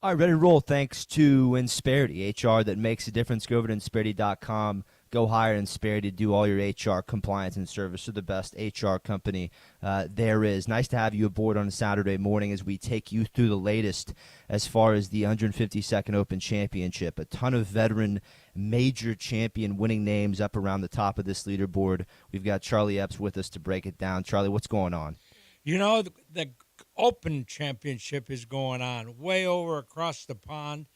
All right, ready to roll. Thanks to Insperity, HR that makes a difference. Go over to Insperity.com. Go hire Insperity to do all your HR compliance and service. They're the best HR company there is. Nice to have you aboard on a Saturday morning as we take you through the latest as far as the 152nd Open Championship. A ton of veteran major champion winning names up around the top of this leaderboard. We've got Charlie Epps with us to break it down. Charlie, what's going on? You know, the Open Championship is going on way over across the pond,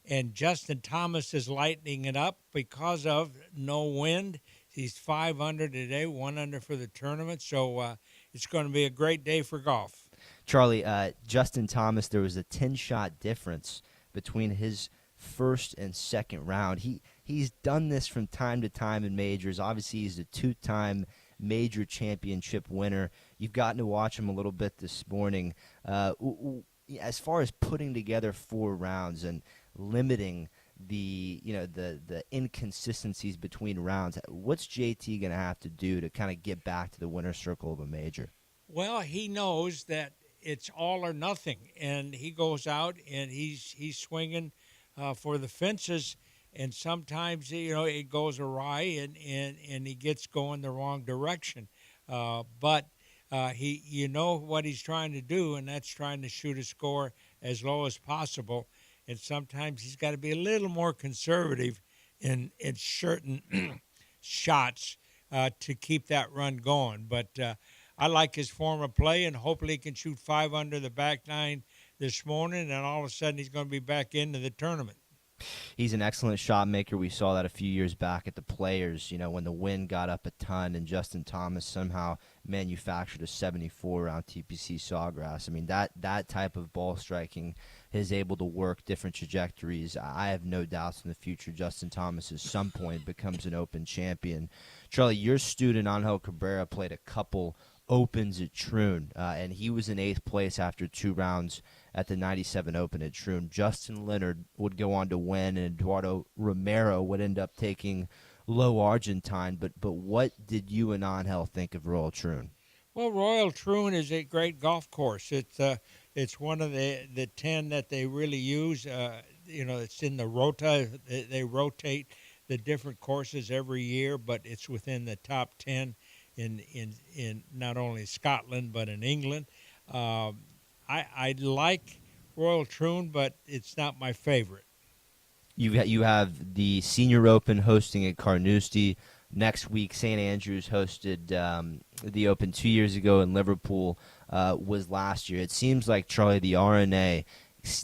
and Justin Thomas is lightening it up because of no wind. He's 5 under today, 1 under for the tournament, so it's going to be a great day for golf. Charlie, Justin Thomas, there was a 10-shot difference between his first and second round. He's done this from time to time in majors. Obviously, he's a two-time major championship winner. You've gotten to watch him a little bit this morning. As far as putting together 4 rounds and limiting the inconsistencies between rounds, what's JT going to have to do to kind of get back to the winner's circle of a major? Well, he knows that it's all or nothing, and he goes out and he's swinging for the fences. And sometimes, it goes awry and he gets going the wrong direction. But you know what he's trying to do, and that's trying to shoot a score as low as possible. And sometimes he's got to be a little more conservative in certain shots to keep that run going. But I like his form of play, and hopefully he can shoot 5 under the back nine this morning, and all of a sudden he's going to be back into the tournament. He's an excellent shot maker. We saw that a few years back at the Players, when the wind got up a ton and Justin Thomas somehow manufactured a 74 around TPC Sawgrass. I mean, that type of ball striking is able to work different trajectories. I have no doubts in the future Justin Thomas at some point becomes an Open champion. Charlie, your student Angel Cabrera played a couple Opens at Troon, and he was in 8th place after 2 rounds at the 97 Open at Troon. Justin Leonard would go on to win, and Eduardo Romero would end up taking low Argentine. But what did you and Angel think of Royal Troon? Well, Royal Troon is a great golf course. It's one of the 10 that they really use. It's in the rota. They rotate the different courses every year, but it's within the top 10 in not only Scotland but in England. I like Royal Troon, but it's not my favorite. You have the Senior Open hosting at Carnoustie. Next week, St. Andrews hosted the Open 2 years ago, and Liverpool was last year. It seems like, Charlie, the RNA,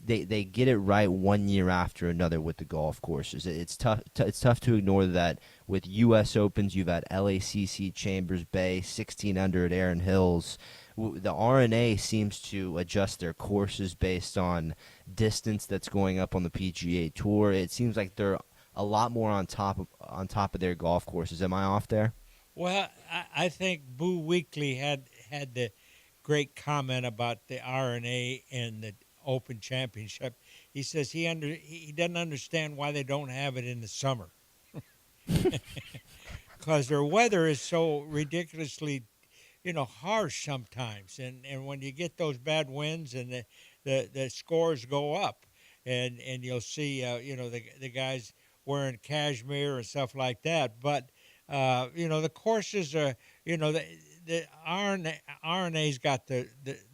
they get it right one year after another with the golf courses. It's tough to ignore that. With U.S. Opens, you've had LACC, Chambers Bay, 16 under at Erin Hills. The RNA seems to adjust their courses based on distance that's going up on the PGA Tour. It seems like they're a lot more on top of their golf courses. Am I off there? Well, I think Boo Weekley had the great comment about the RNA and the Open Championship. He says he doesn't understand why they don't have it in the summer, because their weather is so ridiculously, harsh sometimes, and when you get those bad winds and the scores go up, and you'll see the guys wearing cashmere and stuff like that. But the courses are, the RNA's got the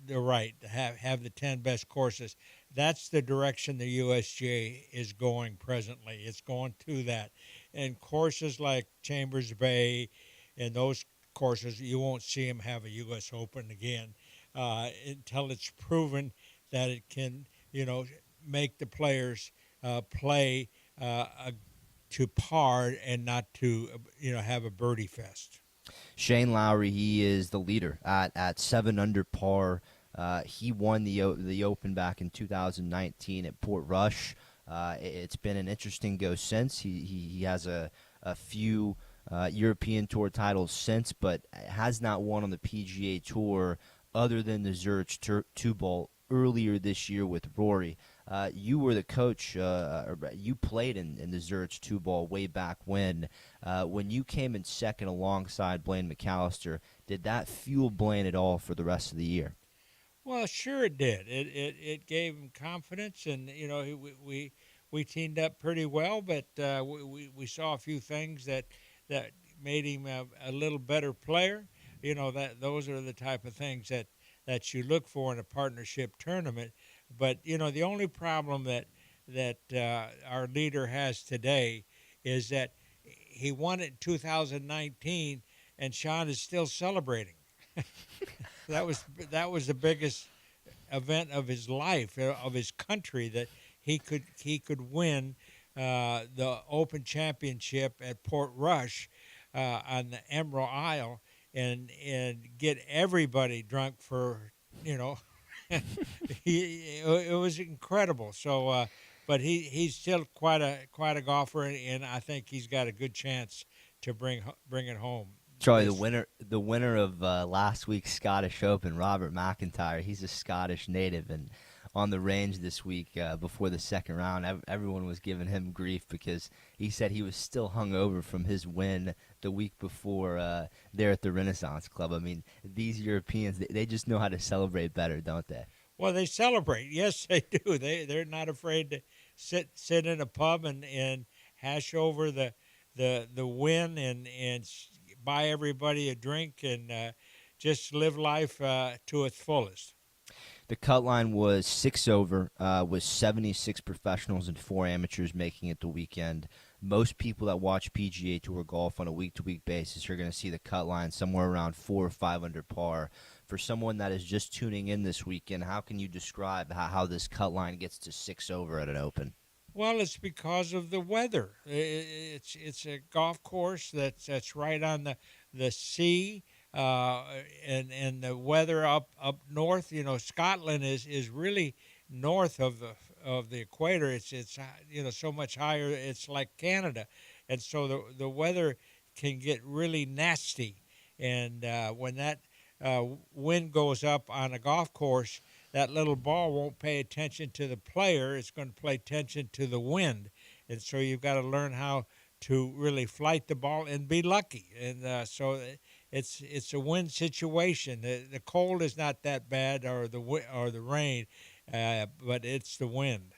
right to have the 10 best courses. That's the direction the USGA is going presently. It's going to that. And courses like Chambers Bay and those courses, you won't see them have a U.S. Open again until it's proven that it can, make the players play to par and not to, have a birdie fest. Shane Lowry, he is the leader at 7 under par. He won the Open back in 2019 at Portrush. It's been an interesting go since. He has a few European Tour titles since, but has not won on the PGA Tour other than the Zurich 2-ball earlier this year with Rory. You were the coach. You played in the Zurich 2-ball way back when. When you came in second alongside Blaine McAllister, did that fuel Blaine at all for the rest of the year? Well, sure it did. It gave him confidence, and we teamed up pretty well. But we saw a few things that made him a little better player. That those are the type of things that you look for in a partnership tournament. But the only problem that our leader has today is that he won it in 2019, and Sean is still celebrating. That was the biggest event of his life, of his country, that he could win the Open Championship at Port Rush on the Emerald Isle, and get everybody drunk for you know it was incredible. So, but he's still quite a golfer, and I think he's got a good chance to bring it home. Charlie, This the winner of last week's Scottish Open, Robert McIntyre, he's a Scottish native, and on the range this week before the second round, everyone was giving him grief because he said he was still hungover from his win the week before there at the Renaissance Club. I mean, these Europeans, they just know how to celebrate better, don't they? Well, they celebrate. Yes, they do. They're not afraid to sit in a pub and hash over the win, and buy everybody a drink, and just live life to its fullest. The cut line was 6 over, with 76 professionals and 4 amateurs making it the weekend. Most people that watch PGA Tour golf on a week-to-week basis are going to see the cut line somewhere around 4 or 5 under par. For someone that is just tuning in this weekend, how can you describe how this cut line gets to 6 over at an Open? Well, it's because of the weather. It's a golf course that's right on the sea, and the weather up north. Scotland is really north of the equator. It's so much higher. It's like Canada, and so the weather can get really nasty. And when that wind goes up on a golf course, that little ball won't pay attention to the player. It's going to pay attention to the wind. And so you've got to learn how to really flight the ball and be lucky. And so it's a win situation. The cold is not that bad, or the rain, but it's the wind.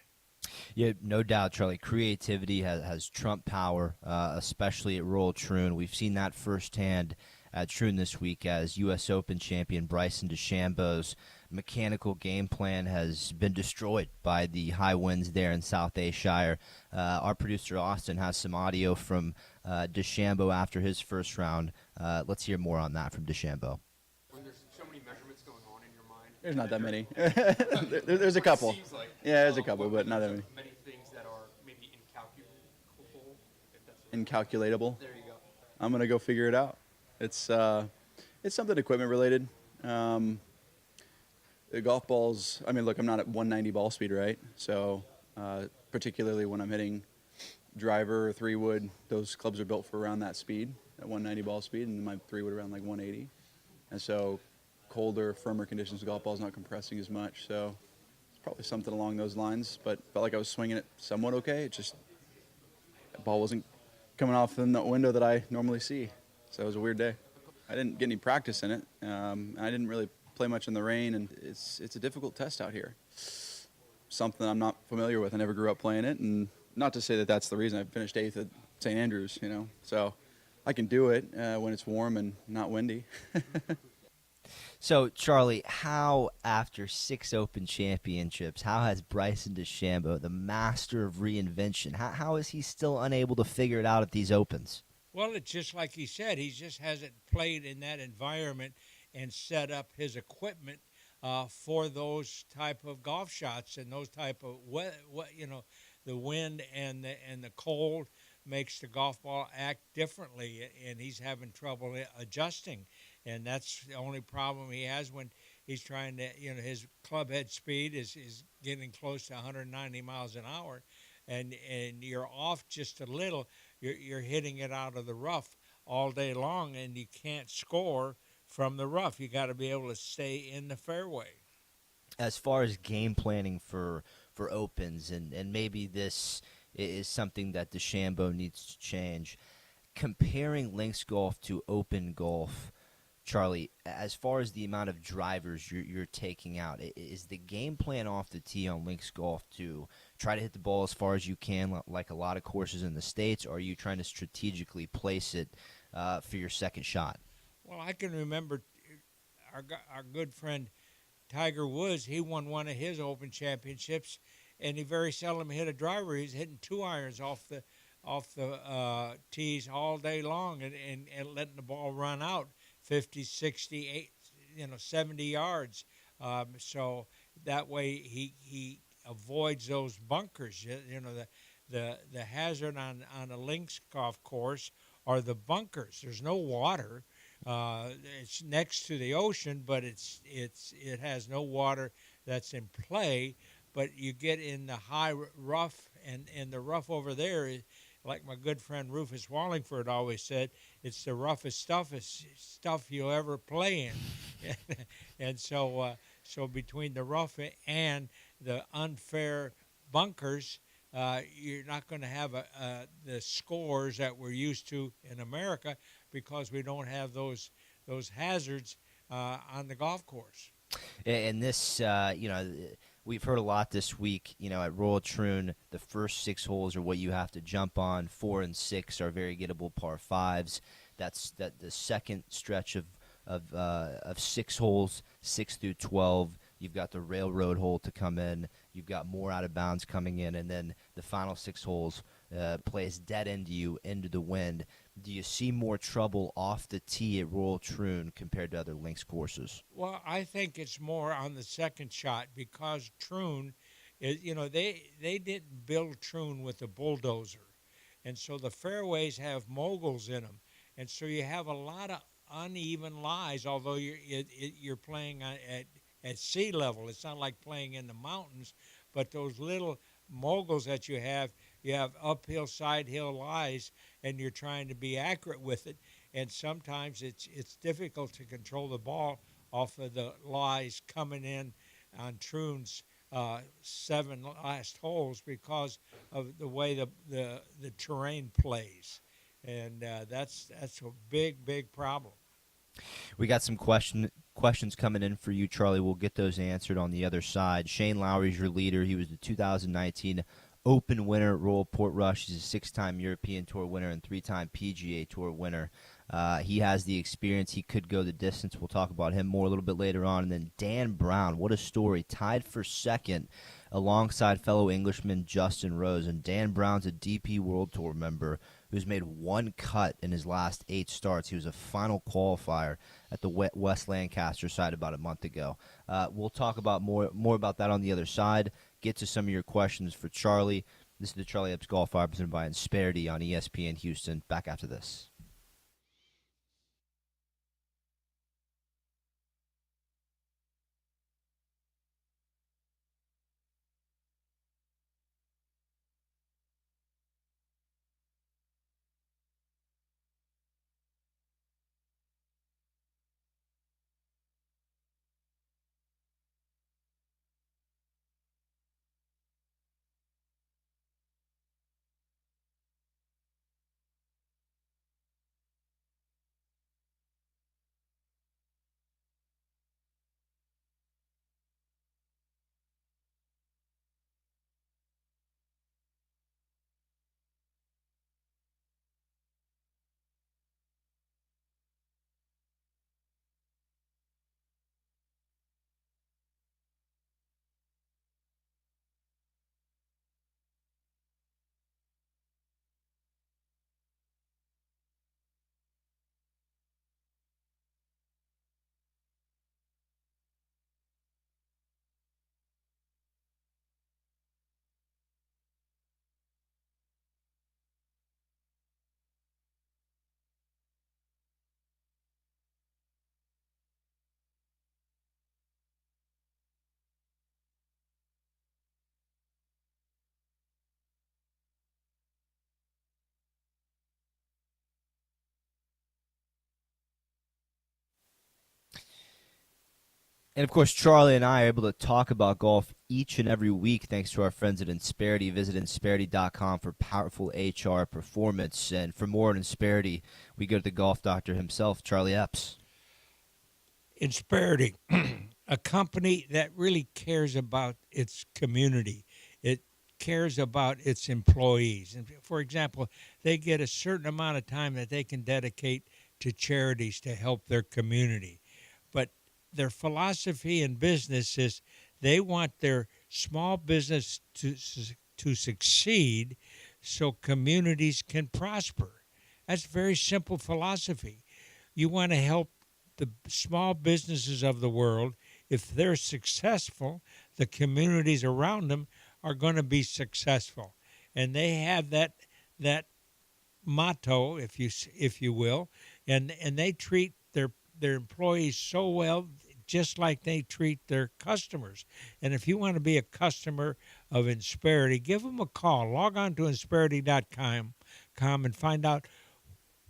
Yeah, no doubt, Charlie. Creativity has trump power, especially at Royal Troon. We've seen that firsthand at Troon this week as U.S. Open champion Bryson DeChambeau's mechanical game plan has been destroyed by the high winds there in South Ayrshire. Our producer Austin has some audio from DeChambeau after his first round. Let's hear more on that from DeChambeau. When there's so many measurements going on in your mind, There's not that many. There's a couple. like, Yeah, there's a couple, but not that many. many things that are maybe incalculable. If that's Incalculatable. there you go. I'm gonna go figure it out. It's something equipment related. The golf balls. I mean, look, I'm not at 190 ball speed, right? So, particularly when I'm hitting driver or 3-wood, those clubs are built for around that speed, at 190 ball speed, and my 3-wood around like 180. And so, colder, firmer conditions, the golf ball's not compressing as much. So, it's probably something along those lines. But felt like I was swinging it somewhat okay. It just the ball wasn't coming off in the window that I normally see. So it was a weird day. I didn't get any practice in it. I didn't really play much in the rain, and it's a difficult test out here. Something I'm not familiar with. I never grew up playing it, and not to say that that's the reason I finished 8th at St. Andrews, So I can do it when it's warm and not windy. So, Charlie, how, after 6 Open championships, how has Bryson DeChambeau, the master of reinvention, how is he still unable to figure it out at these Opens? Well, it's just like he said. He just hasn't played in that environment and set up his equipment for those type of golf shots and those type of the wind and the cold makes the golf ball act differently, and he's having trouble adjusting. And that's the only problem he has when he's trying to, his club head speed is getting close to 190 miles an hour, and you're off just a little, you're hitting it out of the rough all day long, and you can't score from the rough. You got to be able to stay in the fairway. As far as game planning for Opens, and maybe this is something that DeChambeau needs to change, comparing links golf to Open golf, Charlie, as far as the amount of drivers you're taking out, is the game plan off the tee on links golf to try to hit the ball as far as you can, like a lot of courses in the States, or are you trying to strategically place it for your second shot? Well, I can remember our good friend Tiger Woods. He won one of his Open Championships, and he very seldom hit a driver. He's hitting 2-irons off the tees all day long and letting the ball run out 50, 60, 70 yards. So that way he avoids those bunkers. The hazard on a links golf course are the bunkers. There's no water. It's next to the ocean, but it has no water that's in play. But you get in the high rough, and the rough over there, like my good friend Rufus Wallingford always said, it's the roughest stuff you'll ever play in. And so between the rough and the unfair bunkers, you're not going to have the scores that we're used to in America, because we don't have those hazards on the golf course. And this, we've heard a lot this week. At Royal Troon, the first 6 holes are what you have to jump on. 4 and 6 are very gettable par 5s. That's the second stretch of 6 holes, 6 through 12. You've got the railroad hole to come in. You've got more out of bounds coming in, and then the final 6 holes plays dead into you into the wind. Do you see more trouble off the tee at Royal Troon compared to other links courses? Well, I think it's more on the second shot, because Troon, they didn't build Troon with a bulldozer, and so the fairways have moguls in them, and so you have a lot of uneven lies. Although you're playing at sea level, it's not like playing in the mountains, but those little moguls that you have uphill, side hill lies, and you're trying to be accurate with it. And sometimes it's difficult to control the ball off of the lies coming in on Troon's 7 last holes, because of the way the terrain plays, and that's a big problem. We got some questions coming in for you, Charlie. We'll get those answered on the other side. Shane Lowry's your leader. He was the 2019 Open winner at Royal Portrush. He's a 6-time European Tour winner and 3-time PGA Tour winner. He has the experience. He could go the distance. We'll talk about him more a little bit later on. And then Dan Brown, what a story. Tied for second alongside fellow Englishman Justin Rose. And Dan Brown's a DP World Tour member who's made 1 cut in his last 8 starts. He was a final qualifier at the West Lancaster side about a month ago. We'll talk about more about that on the other side. Get to some of your questions for Charlie. This is the Charlie Epps Golf Hour presented by Insperity on ESPN Houston. Back after this. And, of course, Charlie and I are able to talk about golf each and every week thanks to our friends at Insperity. Visit Insperity.com for powerful HR performance. And for more on Insperity, we go to the golf doctor himself, Charlie Epps. Insperity, a company that really cares about its community. It cares about its employees. And for example, they get a certain amount of time that they can dedicate to charities to help their community. But their philosophy in business is they want their small business to succeed so communities can prosper. That's a very simple philosophy. You want to help the small businesses of the world. If they're successful, the communities around them are going to be successful, and they have that motto, if you will, and they treat their employees so well, just like they treat their customers. And if you want to be a customer of Insperity, give them a call. Log on to Insperity.com and find out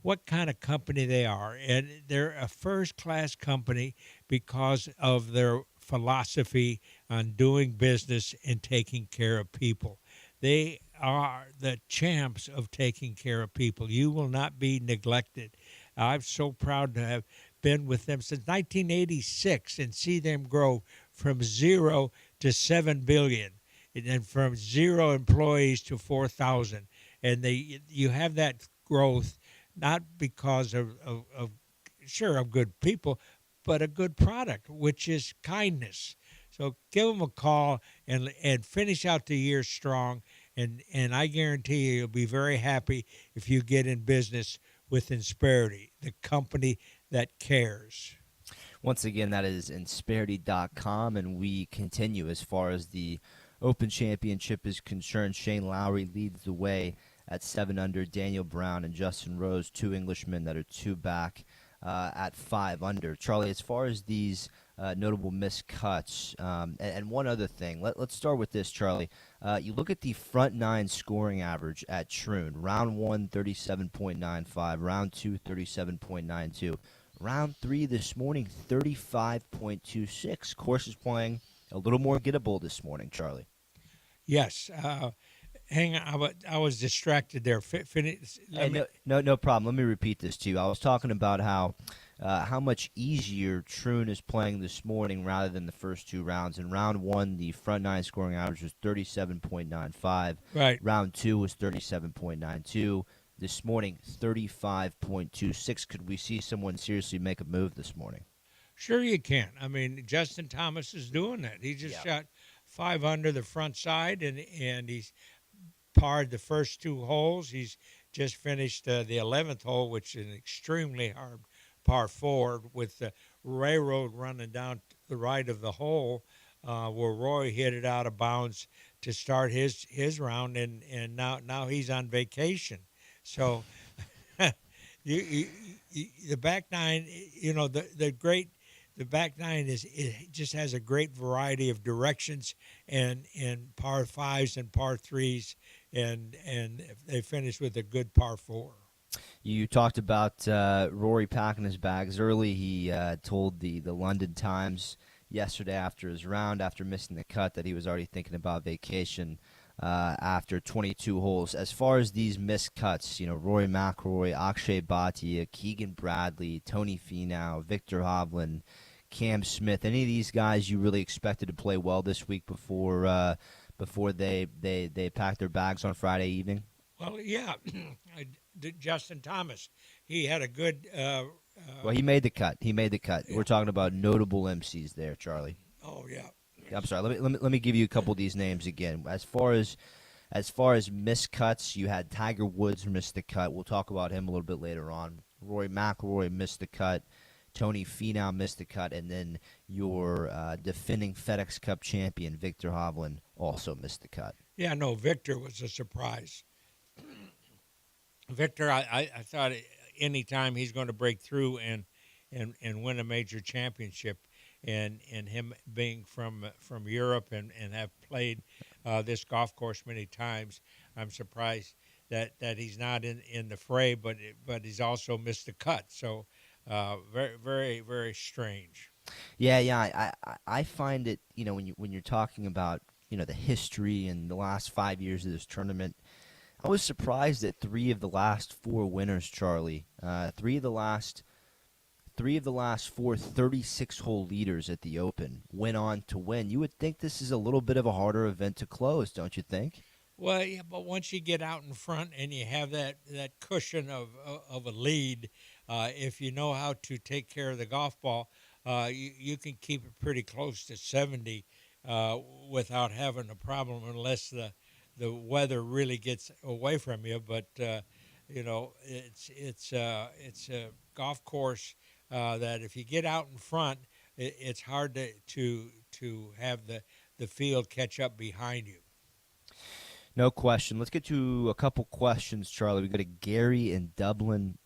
what kind of company they are. And they're a first-class company because of their philosophy on doing business and taking care of people. They are the champs of taking care of people. You will not be neglected. I'm so proud to have been with them since 1986 and see them grow from 0 to 7 billion, and then from 0 employees to 4,000. And you have that growth not because of good people, but a good product, which is kindness. So give them a call and finish out the year strong. And I guarantee you'll be very happy if you get in business with Insperity, the company that cares. Once again, that is Insperity.com, and we continue as far as the Open Championship is concerned. Shane Lowry leads the way at 7 under. Daniel Brown and Justin Rose, two Englishmen that are 2 back at 5 under. Charlie, as far as these notable missed cuts, and one other thing, let's start with this, Charlie. You look at the front 9 scoring average at Troon. Round 1, 37.95. Round 2, 37.92. Round 3 this morning, 35.26. Course is playing a little more gettable this morning, Charlie. Yes. Hang on, I was distracted there. No problem. Let me repeat this to you. I was talking about how much easier Troon is playing this morning rather than the first 2 rounds. In round 1, the front 9 scoring average was 37.95. Right. Round 2 was 37.92. This morning, 35.26. Could we see someone seriously make a move this morning? Sure you can. I mean, Justin Thomas is doing that. He just shot 5 under the front side, and he's parred the first 2 holes. He's just finished the 11th hole, which is an extremely hard par 4 with the railroad running down to the right of the hole, where Roy hit it out of bounds to start his round, and now he's on vacation. So the back 9, the back 9 it just has a great variety of directions and par 5s and par 3s, and they finish with a good par 4. You talked about Rory packing his bags early. He told the London Times yesterday after his round, after missing the cut, that he was already thinking about vacation after 22 holes. As far as these missed cuts, Rory McIlroy, Akshay Bhatia, Keegan Bradley, Tony Finau, Victor Hovland, Cam Smith, any of these guys you really expected to play well this week before they packed their bags on Friday evening? Well, yeah. Justin Thomas, he had a good well, he made the cut. Yeah. We're talking about notable MCs there, Charlie. Oh, yeah. I'm sorry. Let me give you a couple of these names again. As far as missed cuts, you had Tiger Woods miss the cut. We'll talk about him a little bit later on. Rory McIlroy missed the cut. Tony Finau missed the cut, and then your defending FedEx Cup champion Victor Hovland also missed the cut. Yeah, no, Victor was a surprise. Victor, I thought any time he's going to break through and win a major championship, and him being from Europe and have played this golf course many times, I'm surprised that he's not in the fray, but he's also missed the cut. So very, very, very strange. Yeah. I find it, when you're talking about the history and the last 5 years of this tournament, I was surprised that 3 of the last 4 winners, Charlie, 3 of the last 3 of the last 4 36-hole leaders at the Open went on to win. You would think this is a little bit of a harder event to close, don't you think? Well, yeah, but once you get out in front and you have that cushion of a lead, if you know how to take care of the golf ball, you can keep it pretty close to 70 without having a problem, unless the weather really gets away from you. But it's a golf course that if you get out in front, it's hard to have the field catch up behind you. No question. Let's get to a couple questions, Charlie. We go to Jerry in Dublin,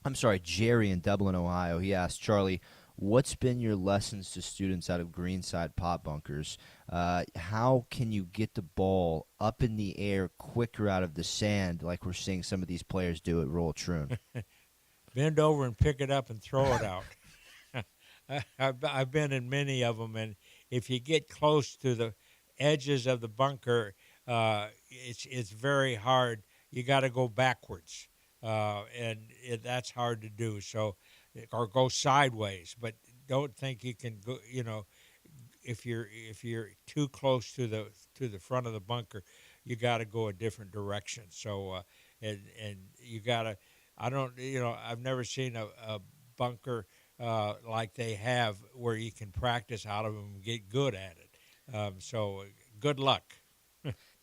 Ohio. He asked, Charlie, what's been your lessons to students out of greenside pot bunkers? How can you get the ball up in the air quicker out of the sand like we're seeing some of these players do at Royal Troon? Bend over and pick it up and throw it out. I've been in many of them, and if you get close to the edges of the bunker, it's very hard. You got to go backwards, and that's hard to do. So, or go sideways. But don't think you can go. If you're too close to the front of the bunker, you got to go a different direction. So, and you got to. I've never seen a bunker like they have where you can practice out of them and get good at it. So, good luck.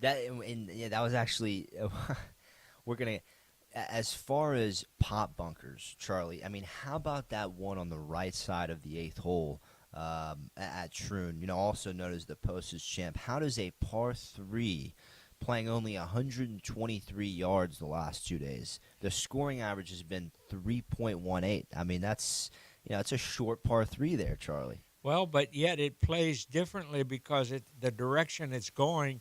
That was actually we're gonna, as far as pot bunkers, Charlie. I mean, how about that one on the right side of the 8th hole at Troon? Also known as the Postage Champ. How does a par 3 playing only 123 yards the last 2 days? The scoring average has been 3.18. I mean, that's it's a short par 3 there, Charlie. Well, but yet it plays differently because the direction it's going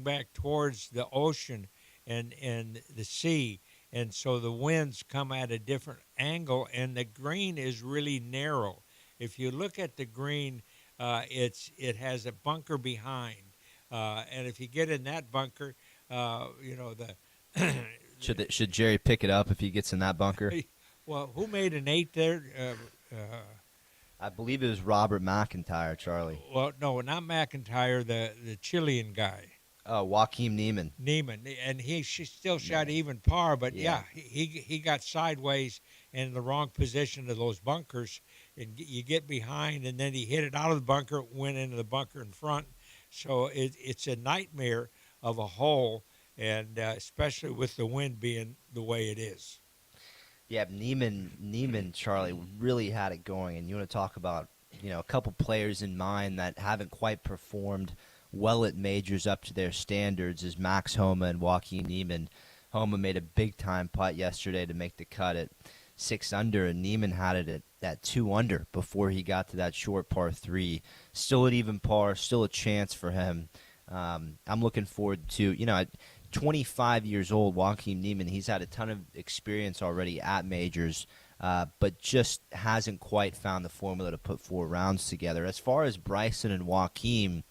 back towards the ocean and the sea, and so the winds come at a different angle, and the green is really narrow. If you look at the green, it has a bunker behind, and if you get in that bunker, Should Jerry pick it up if he gets in that bunker? Well, who made an 8 there? I believe it was Robert McIntyre, Charlie. Well, no, not McIntyre, the Chilean guy. Joaquin Neiman. And he still shot even par, but he got sideways in the wrong position of those bunkers, and you get behind, and then he hit it out of the bunker, went into the bunker in front. So it's a nightmare of a hole, and especially with the wind being the way it is. Yeah, Neiman, Charlie, really had it going. And you want to talk about, a couple players in mind that haven't quite performed well at majors up to their standards is Max Homa and Joaquin Neiman. Homa made a big-time putt yesterday to make the cut at 6 under, and Neiman had it at 2 under before he got to that short par 3. Still at even par, still a chance for him. I'm looking forward to, at 25 years old, Joaquin Neiman, he's had a ton of experience already at majors, but just hasn't quite found the formula to put 4 rounds together. As far as Bryson and Joaquin,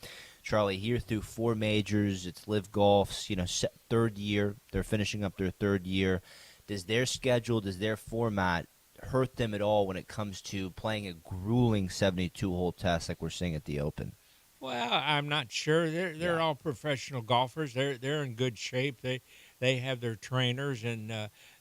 Charlie, here through 4 majors, it's Live Golf's, 3rd year. They're finishing up their 3rd year. Does their schedule, does their format hurt them at all when it comes to playing a grueling 72-hole test like we're seeing at the Open? Well, I'm not sure. They're all professional golfers. They're in good shape. They have their trainers, and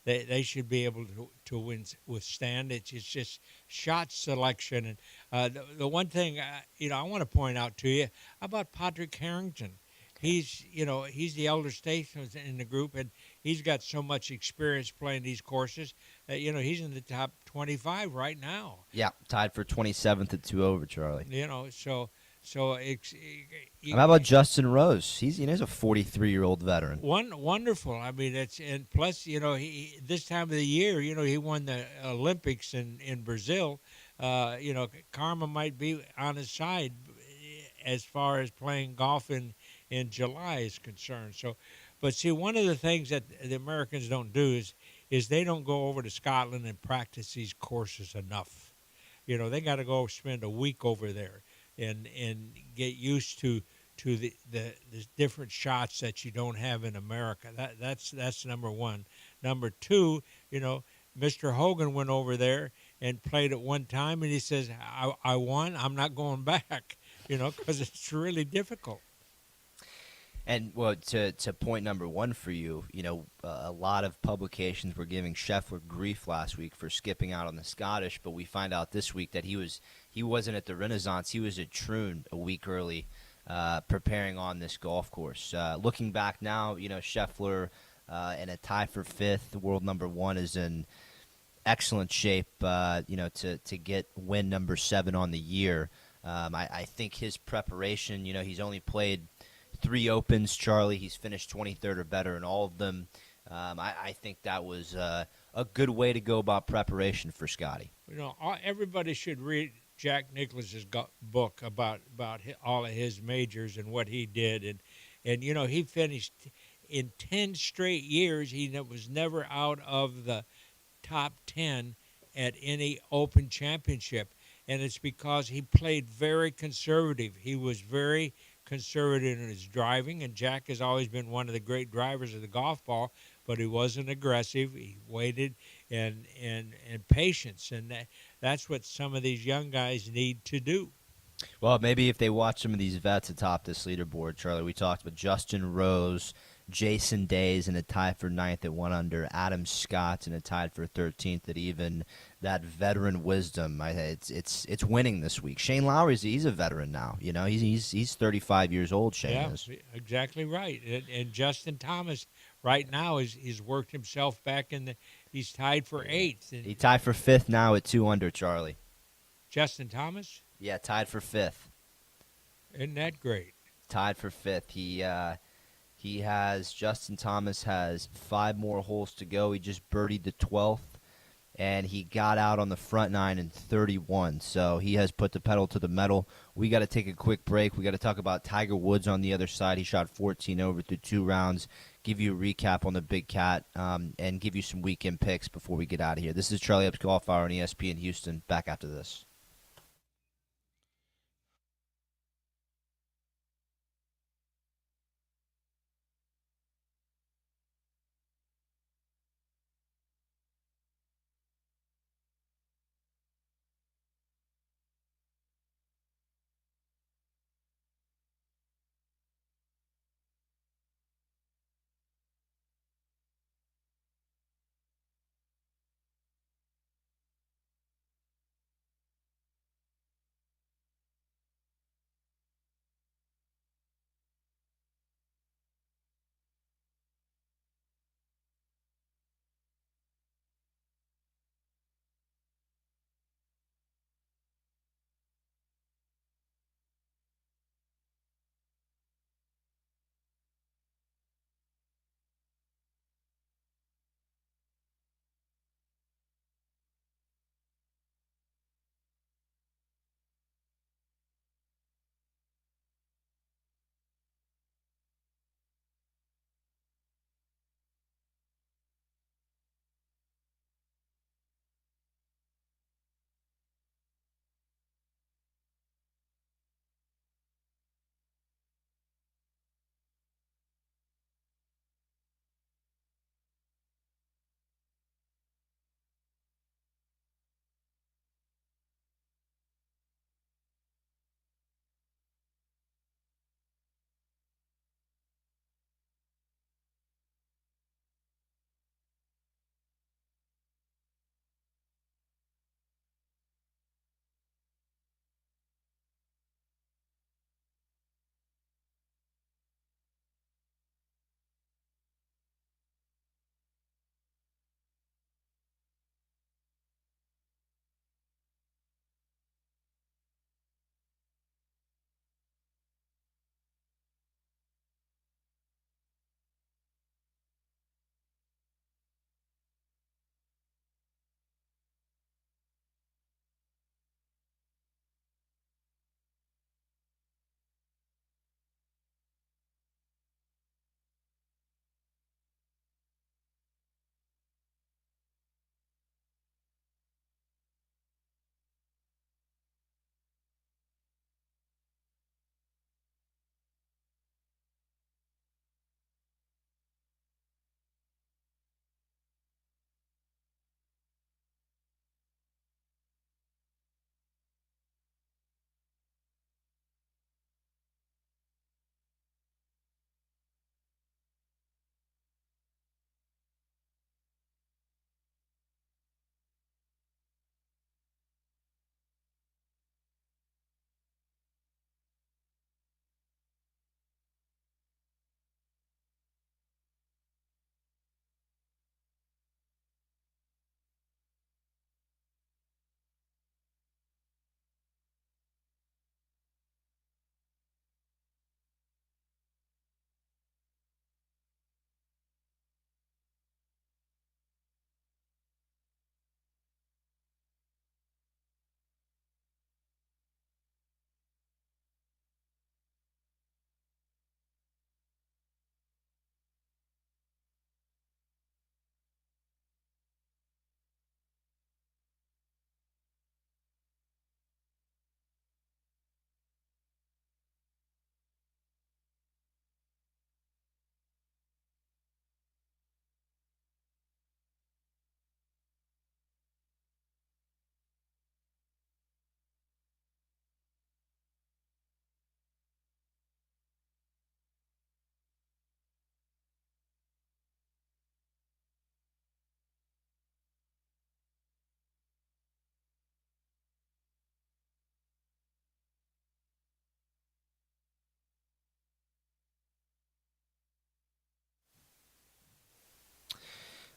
they should be able to withstand it. It's just shot selection. And the one thing I want to point out to you about Patrick Harrington, he's the elder statesman in the group, and he's got so much experience playing these courses that he's in the top 25 right now. Yeah, tied for 27th at 2 over, Charlie. So how about Justin Rose? He's a 43-year-old veteran. Wonderful. I mean, and plus he this time of the year he won the Olympics in Brazil. Karma might be on his side as far as playing golf in July is concerned. So, but see, one of the things that the Americans don't do is they don't go over to Scotland and practice these courses enough. They got to go spend a week over there and get used to the different shots that you don't have in America. That's number one. Number two, Mr. Hogan went over there and played it one time, and he says, I won. I'm not going back, because it's really difficult. And well, to point number one for you, a lot of publications were giving Scheffler grief last week for skipping out on the Scottish, but we find out this week that he wasn't at the Renaissance. He was at Troon a week early, preparing on this golf course. Looking back now, Scheffler in a tie for fifth, the world number one, is in excellent shape. To get win number 7 on the year. I think his preparation. He's only played 3 Opens, Charlie. He's finished 23rd or better in all of them. I think that was a good way to go about preparation for Scotty. Everybody should read Jack Nicklaus's book about all of his majors and what he did, and he finished in 10 straight years. He was never out of the top 10 at any Open Championship, and it's because he played very conservative. He was very conservative in his driving, and Jack has always been one of the great drivers of the golf ball, but he wasn't aggressive. He waited and patience, and that's what some of these young guys need to do. Well, maybe if they watch some of these vets atop this leaderboard, Charlie, we talked about Justin Rose, Jason Day's in a tie for 9th at 1 under, Adam Scott's in a tied for 13th at even. That veteran wisdom, it's winning this week. Shane Lowry's he's a veteran now. He's 35 years old. Shane is exactly right. And Justin Thomas right now he's worked himself back he's tied for 8th. He tied for 5th now at 2 under. Charlie. Justin Thomas. Yeah, tied for 5th. Isn't that great? Tied for 5th. Justin Thomas has 5 more holes to go. He just birdied the 12th, and he got out on the front 9 in 31. So he has put the pedal to the metal. We got to take a quick break. We got to talk about Tiger Woods on the other side. He shot 14 over through 2 rounds. Give you a recap on the Big Cat, and give you some weekend picks before we get out of here. This is Charlie Epps Golf Hour on ESPN Houston. Back after this.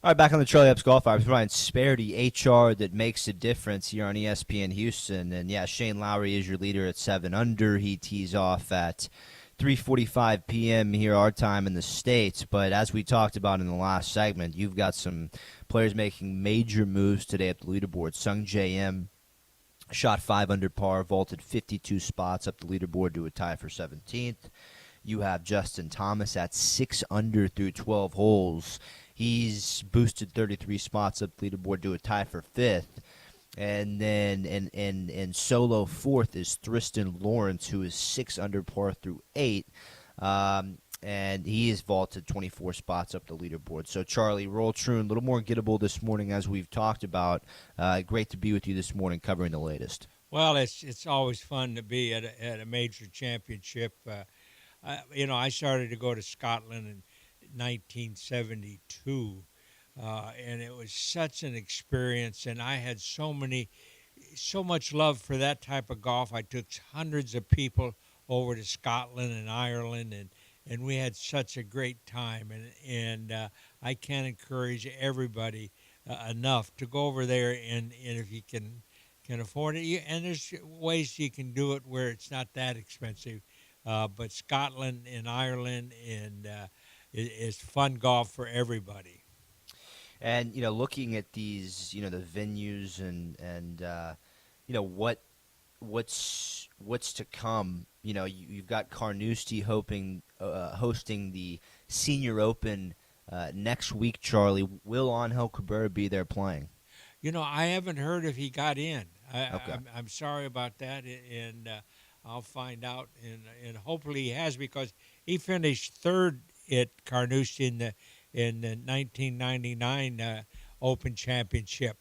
All right, back on the Charlie Epps Golf Hour. I'm providing Insperity HR that makes a difference here on ESPN Houston. And yeah, Shane Lowry is your leader at 7 under. He tees off at 3:45 p.m. here our time in the States. But as we talked about in the last segment, you've got some players making major moves today at the leaderboard. Sung J.M. shot 5 under par, vaulted 52 spots up the leaderboard to a tie for 17th. You have Justin Thomas at 6 under through 12 holes. He's boosted 33 spots up the leaderboard to a tie for 5th. And then in solo 4th is Tristan Lawrence, who is 6 under par through 8. And he is vaulted 24 spots up the leaderboard. So, Charlie, roll true, a little more gettable this morning as we've talked about. Great to be with you this morning covering the latest. Well, it's always fun to be at a major championship. I started to go to Scotland in 1972, and it was such an experience, and I had so much love for that type of golf. I took hundreds of people over to Scotland and Ireland, and we had such a great time, and I can't encourage everybody enough to go over there, and if you can afford it, and there's ways you can do it where it's not that expensive, but Scotland and Ireland is fun golf for everybody. And looking at these, the venues and what's to come. You've got Carnoustie hosting the Senior Open next week. Charlie, will Angel Cabrera be there playing? I haven't heard if he got in. Okay. I'm sorry about that, and I'll find out, and hopefully he has, because he finished third at Carnoustie in the 1999 Open Championship,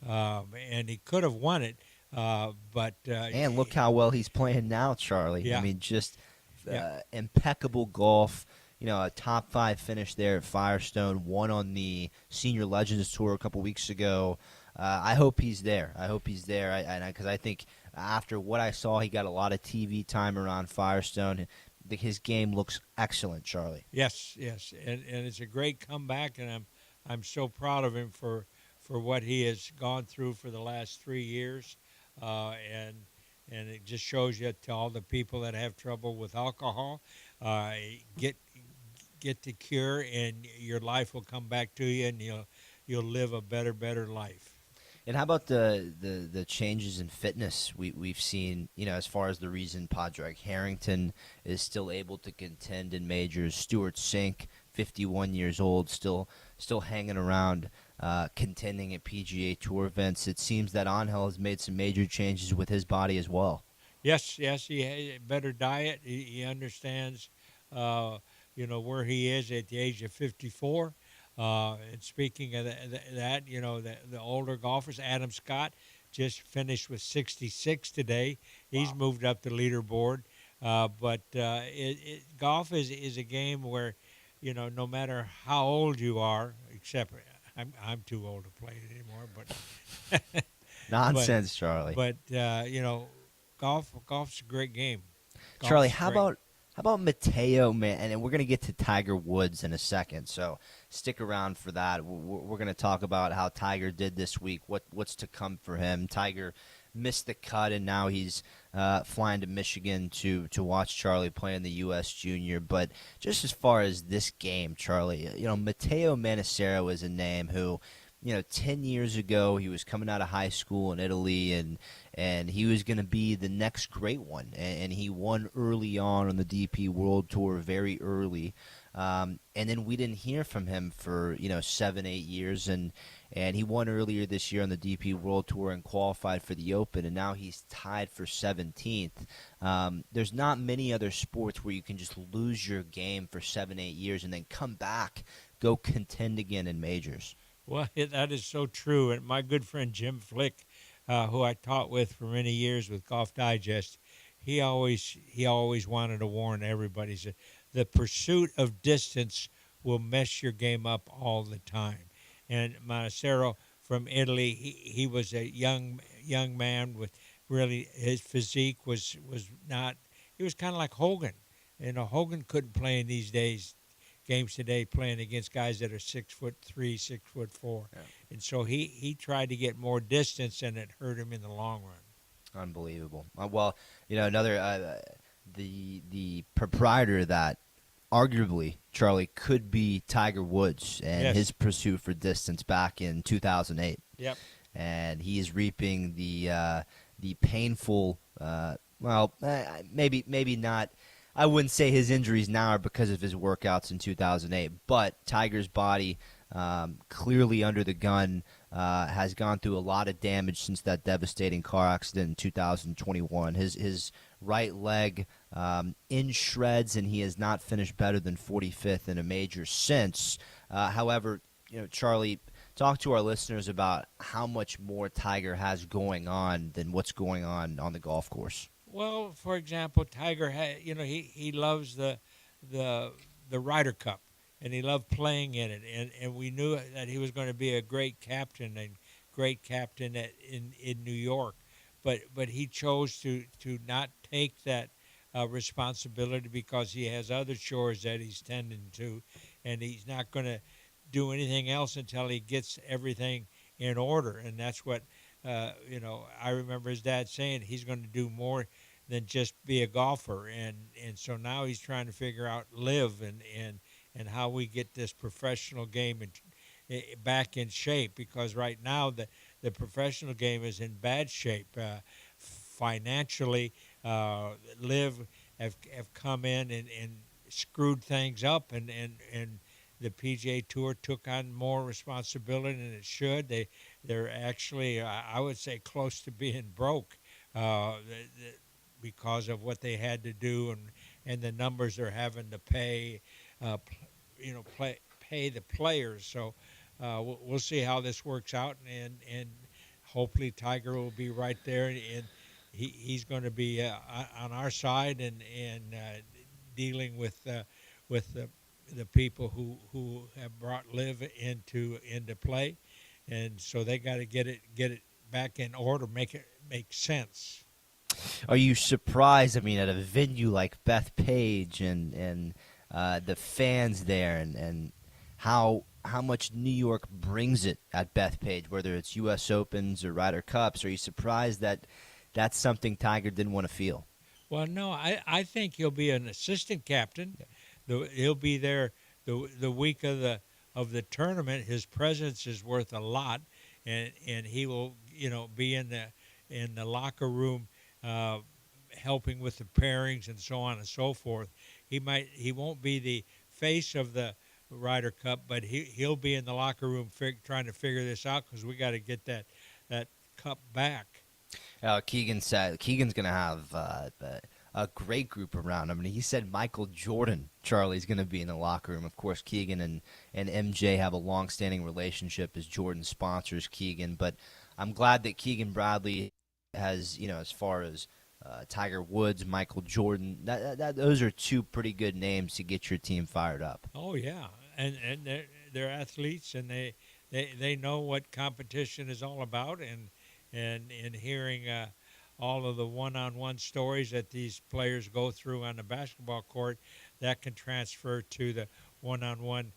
and he could have won it, but and look how well he's playing now, Charlie. Yeah. I mean, just impeccable golf. A top 5 finish there at Firestone, won on the Senior Legends Tour a couple weeks ago. I hope he's there. Because I think after what I saw, he got a lot of TV time around Firestone. His game looks excellent, Charlie. Yes, and it's a great comeback, and I'm so proud of him for what he has gone through for the last 3 years, and it just shows you, to all the people that have trouble with alcohol, get the cure, and your life will come back to you, and you'll live a better life. And how about the changes in fitness we've seen, as far as the reason Padraig Harrington is still able to contend in majors, Stuart Sink, 51 years old, still hanging around, contending at PGA Tour events. It seems that Angel has made some major changes with his body as well. Yes, he has a better diet. He understands, where he is at the age of 54. And speaking of that, the older golfers, Adam Scott just finished with 66 today. He's moved up the leaderboard. But golf is a game where, no matter how old you are, except I'm too old to play it anymore. But Nonsense, Charlie. But golf's a great game. Charlie, how about Mateo, man? And we're going to get to Tiger Woods in a second, so stick around for that. We're going to talk about how Tiger did this week, what's to come for him. Tiger missed the cut, and now he's flying to Michigan to watch Charlie play in the U.S. Junior. But just as far as this game, Charlie, Matteo Manassero is a name who, 10 years ago he was coming out of high school in Italy, and he was going to be the next great one. And he won early on the DP World Tour, very early. And then we didn't hear from him for 7-8 years, and he won earlier this year on the DP World Tour and qualified for the Open, and now he's tied for 17th. There's not many other sports where you can just lose your game for 7-8 years and then come back, go contend again in majors. Well, that is so true. And my good friend Jim Flick, who I taught with for many years with Golf Digest, he always wanted to warn everybody. He said, the pursuit of distance will mess your game up all the time. And Manassero from Italy, he was a young man with really, his physique was not. He was kind of like Hogan. Hogan couldn't play in these days games today playing against guys that are 6'3", 6'4", Yeah. and so he tried to get more distance, and it hurt him in the long run. Unbelievable. Well, another the proprietor of that arguably Charlie could be Tiger Woods and Yes. his pursuit for distance back in 2008. Yep. And he is reaping the painful. Maybe not. I wouldn't say his injuries now are because of his workouts in 2008, but Tiger's body, clearly under the gun, has gone through a lot of damage since that devastating car accident in 2021. His right leg in shreds, and he has not finished better than 45th in a major since. However, Charlie, talk to our listeners about how much more Tiger has going on than what's going on the golf course. Well, for example, Tiger he loves the Ryder Cup, and he loved playing in it, and we knew that he was going to be a great captain in New York, but he chose to not take that responsibility because he has other chores that he's tending to, and he's not going to do anything else until he gets everything in order. And that's what I remember his dad saying, he's going to do more than just be a golfer, and so now he's trying to figure out live and how we get this professional game back in shape, because right now the professional game is in bad shape financially. Live have come in and screwed things up, and the PGA Tour took on more responsibility than it should. They're actually, I would say, close to being broke because of what they had to do and the numbers they're having to pay, pay the players. So we'll see how this works out, and hopefully Tiger will be right there, and he's going to be on our side and dealing with the people who have brought Live into play, and so they got to get it back in order, make it make sense. Are you surprised? I mean, at a venue like Bethpage and the fans there, and how much New York brings it at Bethpage, whether it's U.S. Opens or Ryder Cups, are you surprised that that's something Tiger didn't want to feel? Well, no, I think he'll be an assistant captain. Yeah. He'll be there the week of the tournament. His presence is worth a lot, and he will be in the locker room helping with the pairings and so on and so forth. He won't be the face of the Ryder Cup, but he'll be in the locker room trying to figure this out, because we got to get that cup back. Keegan said Keegan's going to have a great group around him. I mean, he said Michael Jordan, Charlie's going to be in the locker room. Of course, Keegan and MJ have a long-standing relationship as Jordan sponsors Keegan. But I'm glad that Keegan Bradley has, as far as Tiger Woods, Michael Jordan, that those are two pretty good names to get your team fired up. Oh, yeah. And they're athletes, and they know what competition is all about, and hearing all of the one-on-one stories that these players go through on the basketball court, that can transfer to the one-on-one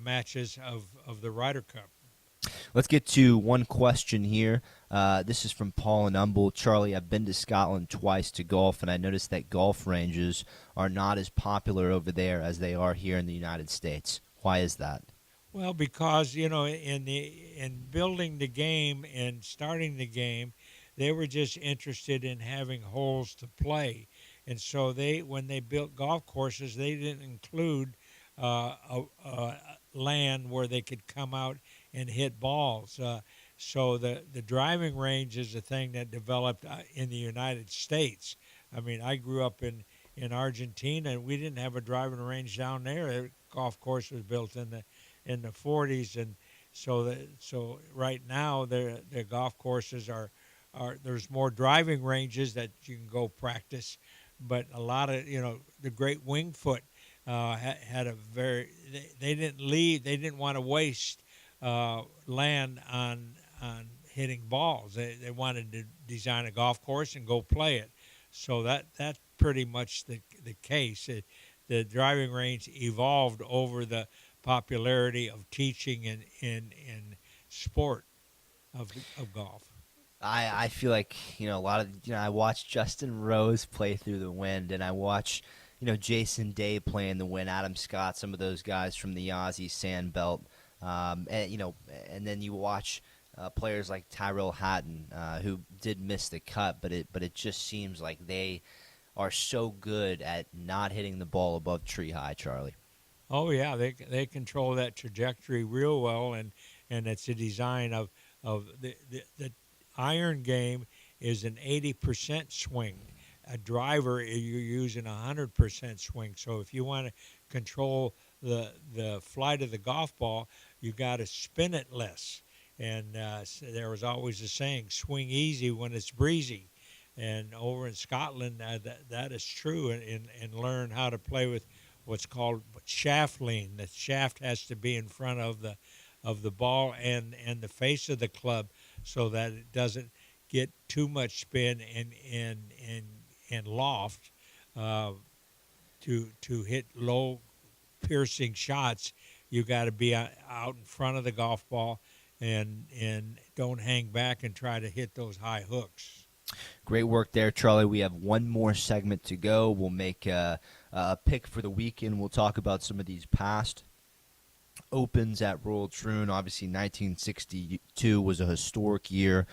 matches of the Ryder Cup. Let's get to one question here. This is from Paul and Humble. Charlie, I've been to Scotland twice to golf, and I noticed that golf ranges are not as popular over there as they are here in the United States. Why is that? Well, because in building the game and starting the game, they were just interested in having holes to play, and so when they built golf courses, they didn't include land where they could come out and hit balls. So the driving range is a thing that developed in the United States. I mean, I grew up in Argentina, and we didn't have a driving range down there. The golf course was built in the 40s, and so right now the golf courses are there's more driving ranges that you can go practice, but a lot of the Great Wingfoot had a very they didn't want to waste land on hitting balls. They wanted to design a golf course and go play it. So that's pretty much the case. the driving range evolved over the popularity of teaching in sport of golf. I feel like a lot of I watch Justin Rose play through the wind, and I watch Jason Day play in the wind, Adam Scott, some of those guys from the Aussie Sand Belt, and then you watch players like Tyrell Hatton, who did miss the cut, but it just seems like they are so good at not hitting the ball above tree high, Charlie. Oh yeah, they control that trajectory real well, and it's a design of the iron game is an 80% swing. A driver, you're using 100% swing. So if you want to control the flight of the golf ball, you got to spin it less. And so there was always a saying, "Swing easy when it's breezy." And over in Scotland, that is true, and learn how to play with what's called shaft lean. The shaft has to be in front of the ball and the face of the club, so that it doesn't get too much spin and loft to hit low piercing shots. You got to be out in front of the golf ball and don't hang back and try to hit those high hooks. Great work there, Charlie. We have one more segment to go. We'll make a pick for the weekend. We'll talk about some of these past opens at Royal Troon. Obviously, 1962 was a historic year,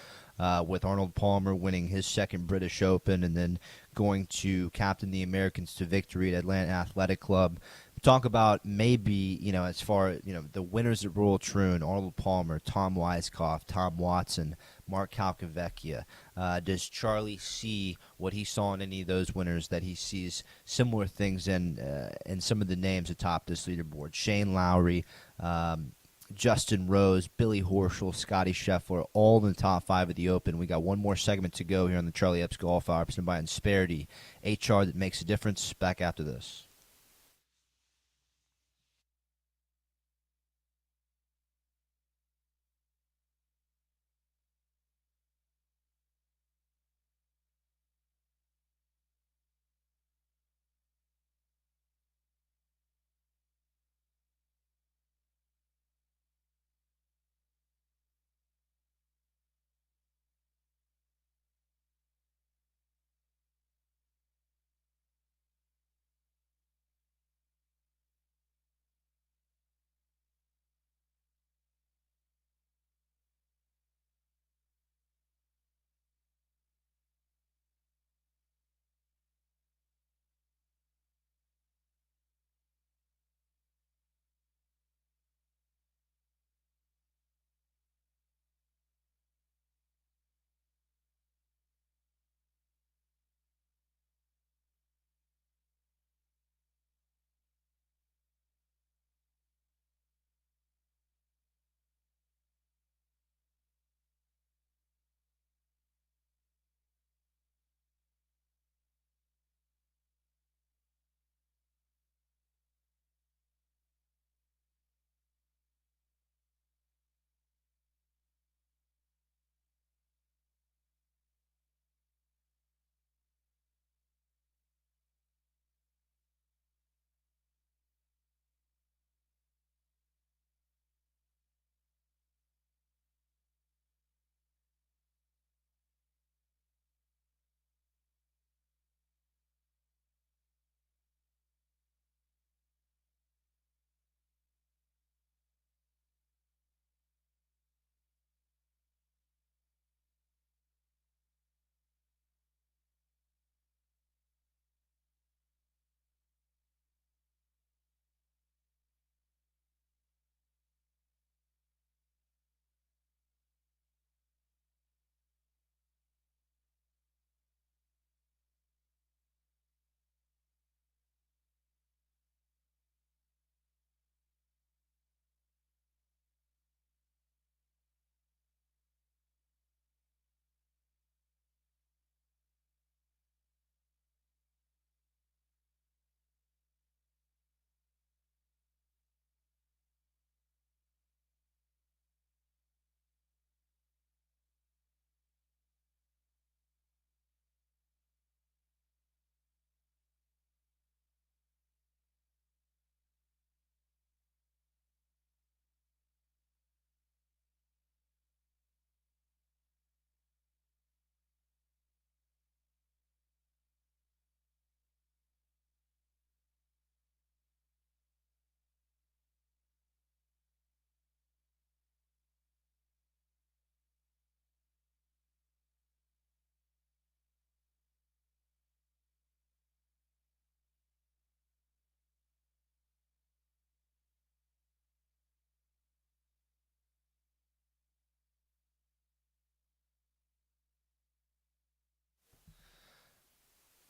with Arnold Palmer winning his second British Open and then going to captain the Americans to victory at Atlanta Athletic Club. Talk about maybe, as far, the winners at Royal Troon: Arnold Palmer, Tom Weiskopf, Tom Watson, Mark Calcavecchia. Does Charlie see what he saw in any of those winners, that he sees similar things in some of the names atop this leaderboard? Shane Lowry, Justin Rose, Billy Horschel, Scotty Scheffler, all in the top 5 of the Open. We got one more segment to go here on the Charlie Epps Golf Hour, presented by Insperity, HR that makes a difference. Back after this.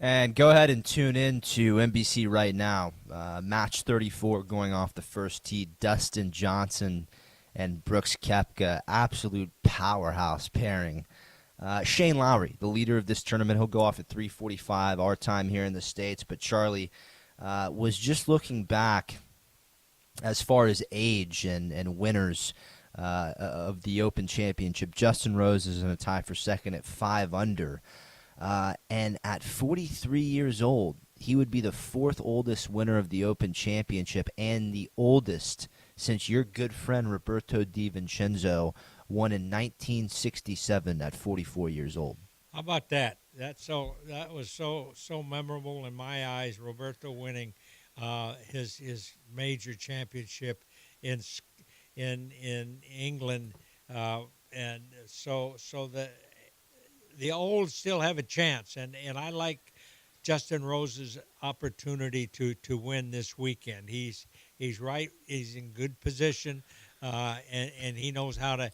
And go ahead and tune in to NBC right now. Match 34 going off the first tee. Dustin Johnson and Brooks Koepka, absolute powerhouse pairing. Shane Lowry, the leader of this tournament, he'll go off at 3:45 our time here in the States. But Charlie was just looking back as far as age and winners of the Open Championship. Justin Rose is in a tie for second at 5 under. And at 43 years old, he would be the fourth oldest winner of the Open Championship and the oldest since your good friend Roberto Di Vincenzo won in 1967 at 44 years old. How about that? That was so memorable in my eyes. Roberto winning his major championship in England, and so the old still have a chance, and I like Justin Rose's opportunity to win this weekend. He's right. He's in good position, and he knows how to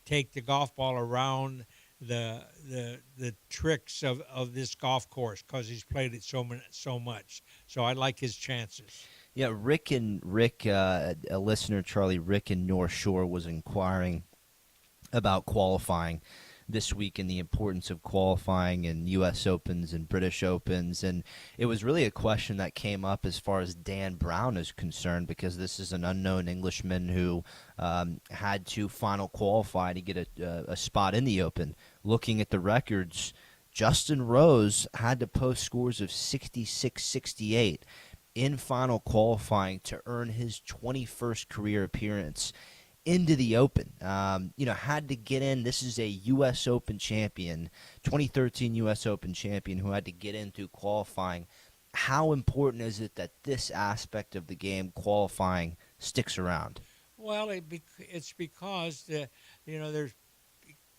take the golf ball around the tricks of this golf course because he's played it so much. So I like his chances. Yeah, Rick, a listener, Charlie, Rick in North Shore was inquiring about qualifying this week and the importance of qualifying in U.S. Opens and British Opens. And it was really a question that came up as far as Dan Brown is concerned, because this is an unknown Englishman who had to final qualify to get a spot in the Open. Looking at the records, Justin Rose had to post scores of 66-68 in final qualifying to earn his 21st career appearance into the Open. Had to get in. This is a U.S. Open champion, 2013 U.S. Open champion who had to get in through qualifying. How important is it that this aspect of the game, qualifying, sticks around? Well, it's because there's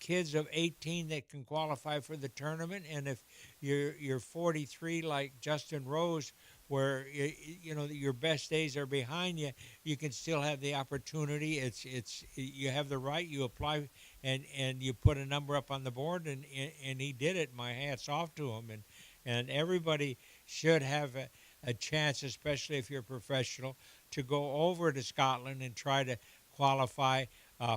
kids of 18 that can qualify for the tournament, and if you're 43 like Justin Rose, where your best days are behind you, you can still have the opportunity. It's you have the right. You apply and you put a number up on the board, and he did it. My hat's off to him, and everybody should have a chance, especially if you're a professional, to go over to Scotland and try to qualify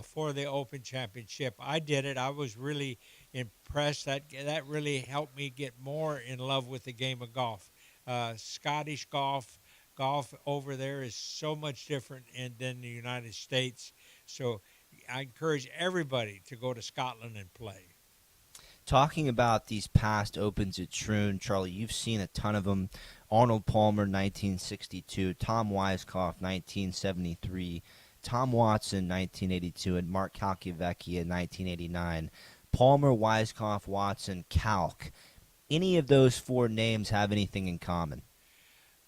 for the Open Championship. I did it. I was really impressed. That really helped me get more in love with the game of golf. Scottish golf over there is so much different than the United States. So I encourage everybody to go to Scotland and play. Talking about these past Opens at Troon, Charlie, you've seen a ton of them. Arnold Palmer, 1962, Tom Weiskopf, 1973, Tom Watson, 1982, and Mark Calcavecchia, 1989. Palmer, Weiskopf, Watson, Calc. Any of those four names have anything in common?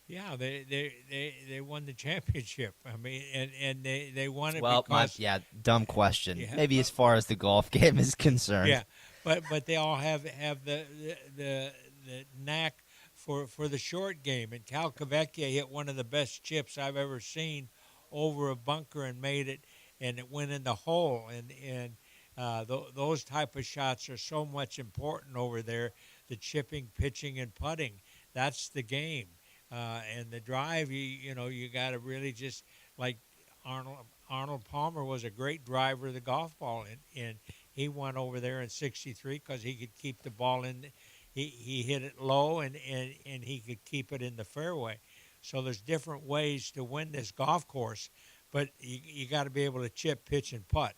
Yeah, they won the championship. I mean, and they won it because dumb question. Yeah, Maybe as far as the golf game is concerned. Yeah, but they all have the knack for the short game. And Calcavecchia hit one of the best chips I've ever seen over a bunker and made it, and it went in the hole. And those type of shots are so much important over there. The chipping, pitching, and putting. That's the game. And the drive, you got to really just, like Arnold Palmer was a great driver of the golf ball, and he went over there in 63 because he could keep the ball in. He hit it low, and he could keep it in the fairway. So there's different ways to win this golf course, but you got to be able to chip, pitch, and putt.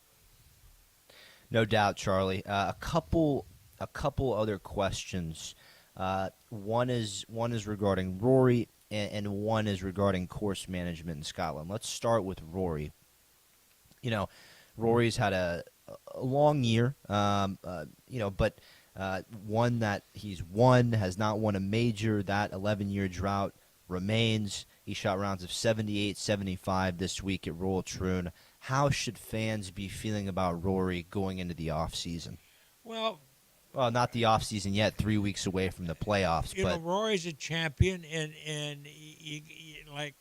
No doubt, Charlie. A couple other questions. One is regarding Rory, and one is regarding course management in Scotland. Let's start with Rory. Rory's had a long year, but one that he's won, has not won a major. That 11-year drought remains. He shot rounds of 78, 75 this week at Royal Troon. How should fans be feeling about Rory going into the off season? Well, not the off season yet. 3 weeks away from the playoffs. But Rory's a champion, and like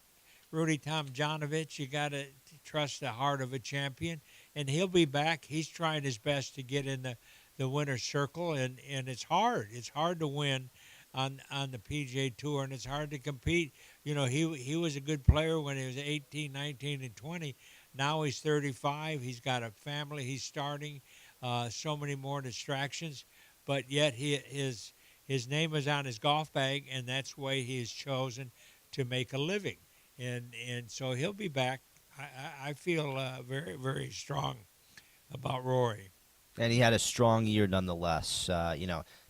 Rudy Tomjanovich, you got to trust the heart of a champion, and he'll be back. He's trying his best to get in the winner's circle, and it's hard. It's hard to win on the PGA Tour, and it's hard to compete. You know, he was a good player when he was 18, 19, and 20. Now he's 35. He's got a family. He's starting. So many more distractions, but yet his name is on his golf bag, and that's the way he has chosen to make a living. And so he'll be back. I feel very, very strong about Rory. And he had a strong year nonetheless.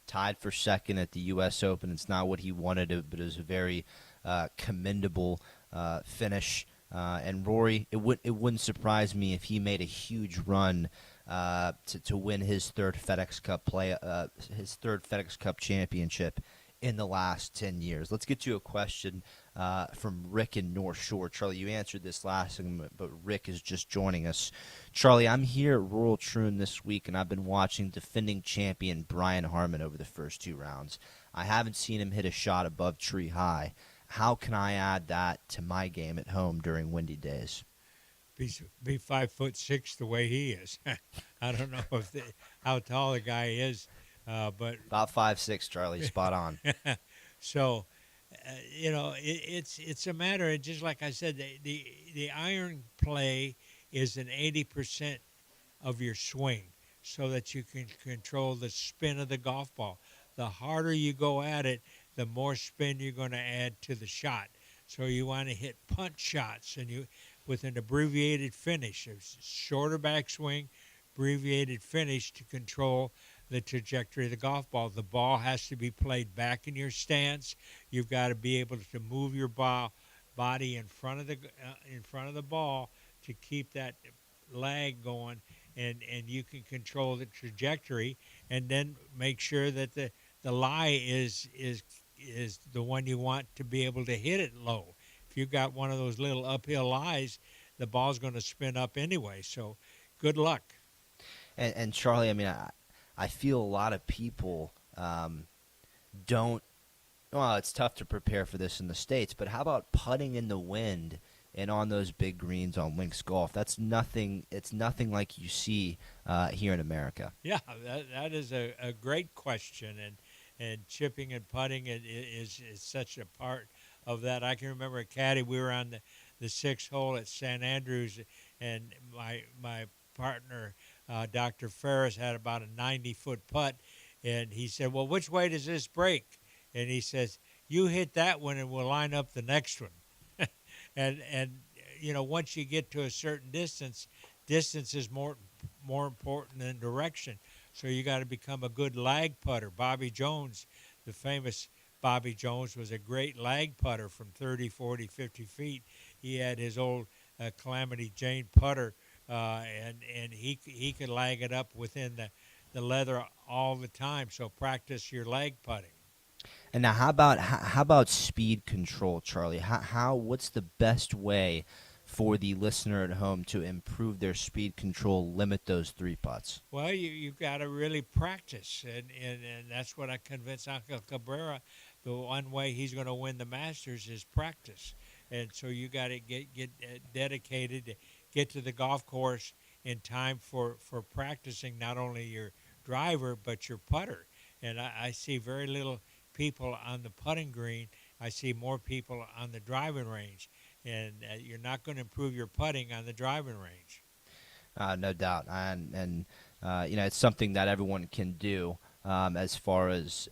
Tied for second at the U.S. Open. It's not what he wanted, but it was a very commendable finish. And Rory, it wouldn't surprise me if he made a huge run to win his third FedEx Cup championship in the last 10 years. Let's get to a question from Rick in North Shore. Charlie, you answered this last segment, but Rick is just joining us. Charlie, I'm here at Royal Troon this week, and I've been watching defending champion Brian Harmon over the first 2 rounds. I haven't seen him hit a shot above tree high. How can I add that to my game at home during windy days? Be 5'6" the way he is. I don't know how tall the guy is, but About 5'6", Charlie, spot on. so it's a matter of, just like I said, the iron play is an 80% of your swing, so that you can control the spin of the golf ball. The harder you go at it, the more spin you're going to add to the shot. So you want to hit punch shots, and with an abbreviated finish, a shorter backswing, abbreviated finish to control the trajectory of the golf ball. The ball has to be played back in your stance. You've got to be able to move your body in front of the ball to keep that lag going, and you can control the trajectory, and then make sure that the lie is the one you want to be able to hit it low. If you got one of those little uphill lies, the ball's going to spin up anyway. So, good luck. And Charlie, I mean, I feel a lot of people don't. Well, it's tough to prepare for this in the States, but how about putting in the wind and on those big greens on links golf? That's nothing. It's nothing like you see here in America. Yeah, that is a great question, and chipping and putting is such a part of that. I can remember a caddy. We were on the 6th hole at St. Andrews, and my partner, Dr. Ferris, had about a 90-foot putt, and he said, "Well, which way does this break?" And he says, "You hit that one, and we'll line up the next one." and once you get to a certain distance is more important than direction. So you got to become a good lag putter. Bobby Jones, the famous Bobby Jones, was a great lag putter from 30, 40, 50 feet. He had his old Calamity Jane putter, and he could lag it up within the leather all the time. So practice your lag putting. And now, how about speed control, Charlie? What's the best way for the listener at home to improve their speed control, limit those 3 putts? Well, you've got to really practice, and that's what I convinced Uncle Cabrera. The one way he's going to win the Masters is practice, and so you got to get dedicated, get to the golf course in time for practicing not only your driver but your putter. And I see very little people on the putting green. I see more people on the driving range. And you're not going to improve your putting on the driving range. No doubt, and it's something that everyone can do as far as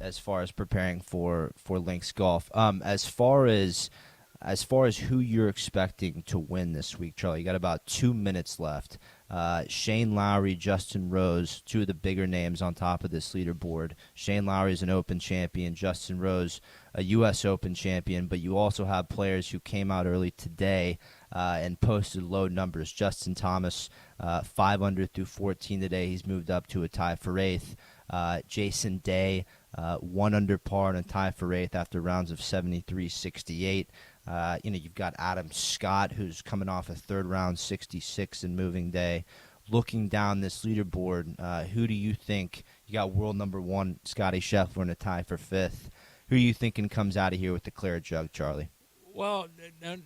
preparing for links golf. As far as who you're expecting to win this week, Charlie, you got about 2 minutes left. Shane Lowry, Justin Rose, 2 of the bigger names on top of this leaderboard. Shane Lowry is an Open champion. Justin Rose, a U.S. Open champion. But you also have players who came out early today and posted low numbers. Justin Thomas, 5 under through 14 today. He's moved up to a tie for 8th. Jason Day, 1 under par and a tie for 8th after rounds of 73, 68. You've got Adam Scott, who's coming off a third-round 66 in moving day. Looking down this leaderboard, who do you think? You got world number 1, Scotty Scheffler, in a tie for 5th. Who are you thinking comes out of here with the clear jug, Charlie? Well,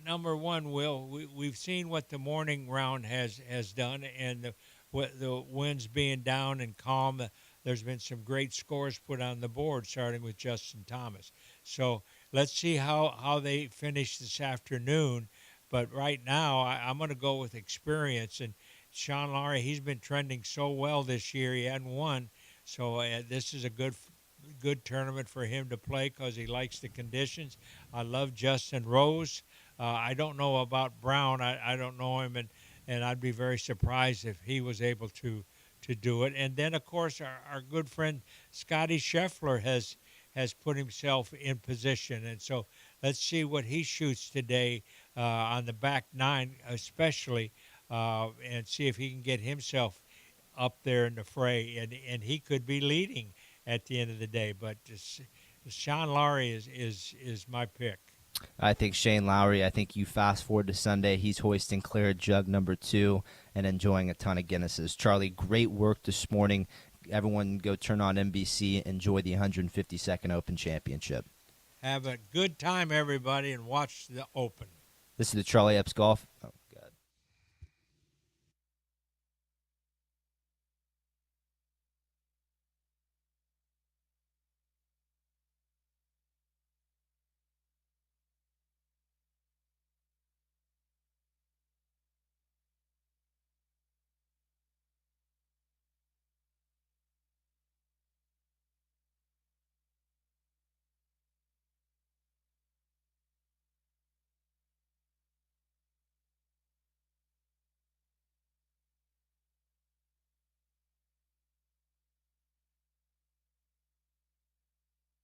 number 1, Will, we've seen what the morning round has done, and the winds being down and calm, there's been some great scores put on the board, starting with Justin Thomas. So let's see how they finish this afternoon. But right now, I'm going to go with experience. And Sean Lowry, he's been trending so well this year. He hadn't won. So this is a good tournament for him to play because he likes the conditions. I love Justin Rose. I don't know about Brown. I don't know him, and I'd be very surprised if he was able to do it. And then, of course, our good friend Scotty Scheffler has put himself in position. And so let's see what he shoots today on the back nine especially, and see if he can get himself up there in the fray. And he could be leading at the end of the day. But Sean Lowry is my pick. I think Shane Lowry, I think you fast forward to Sunday, he's hoisting clear at jug number 2 and enjoying a ton of Guinnesses. Charlie, great work this morning. Everyone go turn on NBC, enjoy the 152nd Open Championship. Have a good time, everybody, and watch the Open. This is the Charlie Epps Golf